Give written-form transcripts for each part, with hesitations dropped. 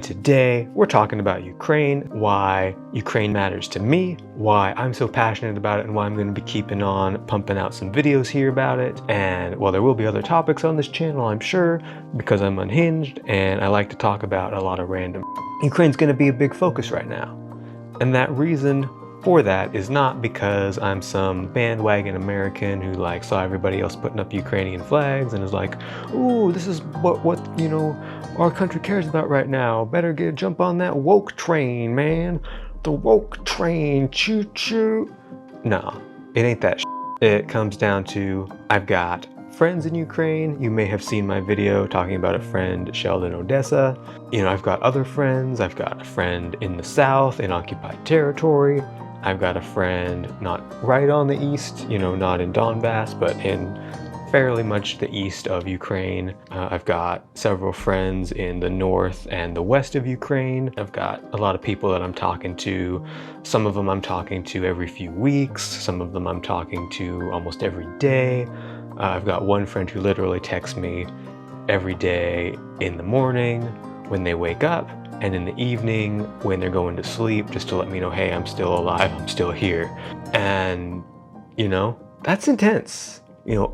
Today, we're talking about Ukraine, why Ukraine matters to me, why I'm so passionate about it, and why I'm going to be keeping on pumping out some videos here about it. And well, there will be other topics on this channel, I'm sure, because I'm unhinged and I like to talk about a lot of random. Ukraine's going to be a big focus right now. And that reason for that is not because I'm some bandwagon American who saw everybody else putting up Ukrainian flags and is like, ooh, this is what our country cares about right now. Better jump on that woke train, man. The woke train, choo choo. No, it ain't that shit. It comes down to, I've got friends in Ukraine. You may have seen my video talking about a friend, Sheldon Odessa. I've got other friends. I've got a friend in the south in occupied territory. I've got a friend not right on the east, not in Donbass, but in fairly much the east of Ukraine. I've got several friends in the north and the west of Ukraine. I've got a lot of people that I'm talking to. Some of them I'm talking to every few weeks. Some of them I'm talking to almost every day. I've got one friend who literally texts me every day in the morning when they wake up, and in the evening when they're going to sleep, just to let me know, hey, I'm still alive, I'm still here. And, that's intense.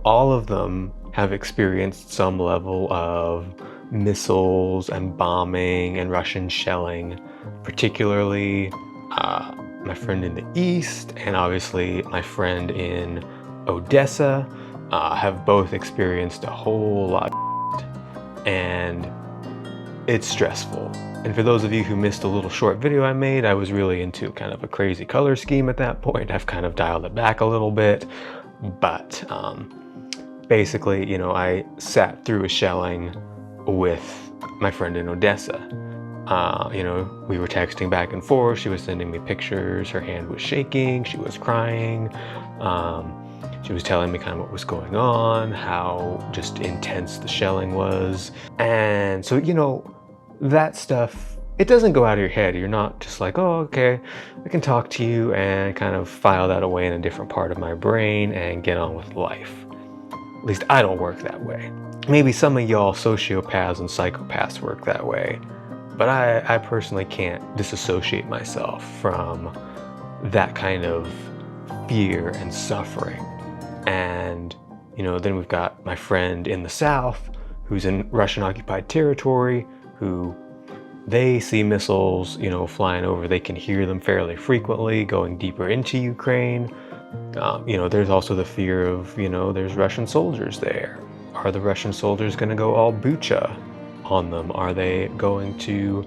All of them have experienced some level of missiles and bombing and Russian shelling, particularly my friend in the east and obviously my friend in Odessa have both experienced a whole lot of and it's stressful. And for those of you who missed a little short video I made, I was really into kind of a crazy color scheme at that point. I've kind of dialed it back a little bit, but basically, I sat through a shelling with my friend in Odessa. We were texting back and forth. She was sending me pictures. Her hand was shaking. She was crying. She was telling me kind of what was going on, how just intense the shelling was. And so, that stuff, it doesn't go out of your head. You're not just like, oh, okay, I can talk to you and kind of file that away in a different part of my brain and get on with life. At least I don't work that way. Maybe some of y'all sociopaths and psychopaths work that way, but I personally can't disassociate myself from that kind of fear and suffering. And, then we've got my friend in the south who's in Russian occupied territory, who they see missiles, flying over. They can hear them fairly frequently going deeper into Ukraine. There's also the fear of, there's Russian soldiers there. Are the Russian soldiers going to go all Bucha on them? Are they going to,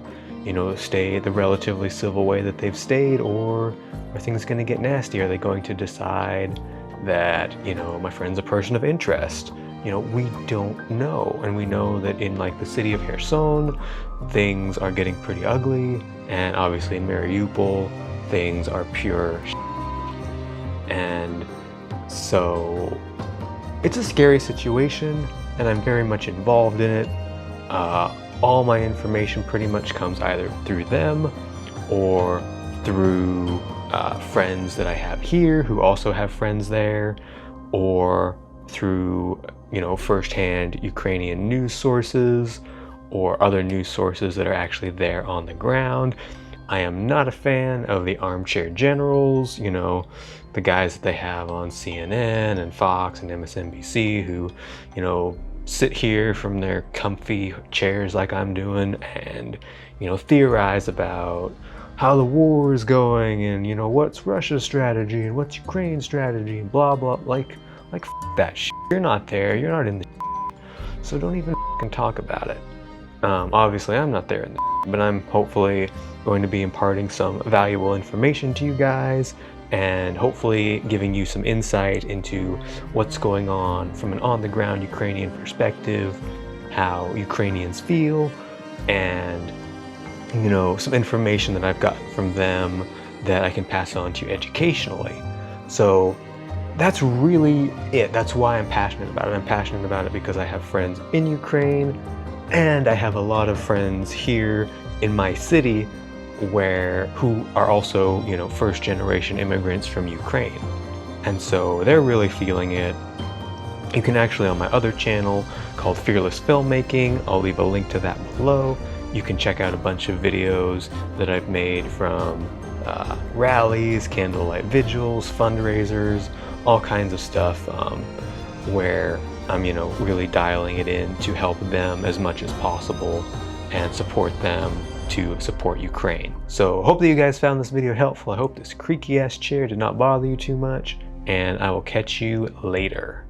stay the relatively civil way that they've stayed? Or are things going to get nasty? Are they going to decide that, my friend's a person of interest? We don't know. And we know that in the city of Kherson, things are getting pretty ugly. And obviously in Mariupol, things are pure shit. And so it's a scary situation and I'm very much involved in it. All my information pretty much comes either through them or through friends that I have here who also have friends there, or through firsthand Ukrainian news sources or other news sources that are actually there on the ground. I am not a fan of the armchair generals, the guys that they have on CNN and Fox and MSNBC who, sit here from their comfy chairs like I'm doing and, theorize about how the war is going and, what's Russia's strategy and what's Ukraine's strategy and blah, blah, like f that shit. You're not there, you're not in the shit, so don't even talk about it. Obviously I'm not there in the shit, but I'm hopefully going to be imparting some valuable information to you guys and hopefully giving you some insight into what's going on from an on-the-ground Ukrainian perspective, how Ukrainians feel, and some information that I've gotten from them that I can pass on to you educationally. So that's really it. That's why I'm passionate about it. I'm passionate about it because I have friends in Ukraine and I have a lot of friends here in my city who are also, first generation immigrants from Ukraine. And so they're really feeling it. You can actually, on my other channel called Fearless Filmmaking, I'll leave a link to that below. You can check out a bunch of videos that I've made from rallies, candlelight vigils, fundraisers, all kinds of stuff where I'm, really dialing it in to help them as much as possible and support them to support Ukraine. So hopefully you guys found this video helpful. I hope this creaky ass chair did not bother you too much, and I will catch you later.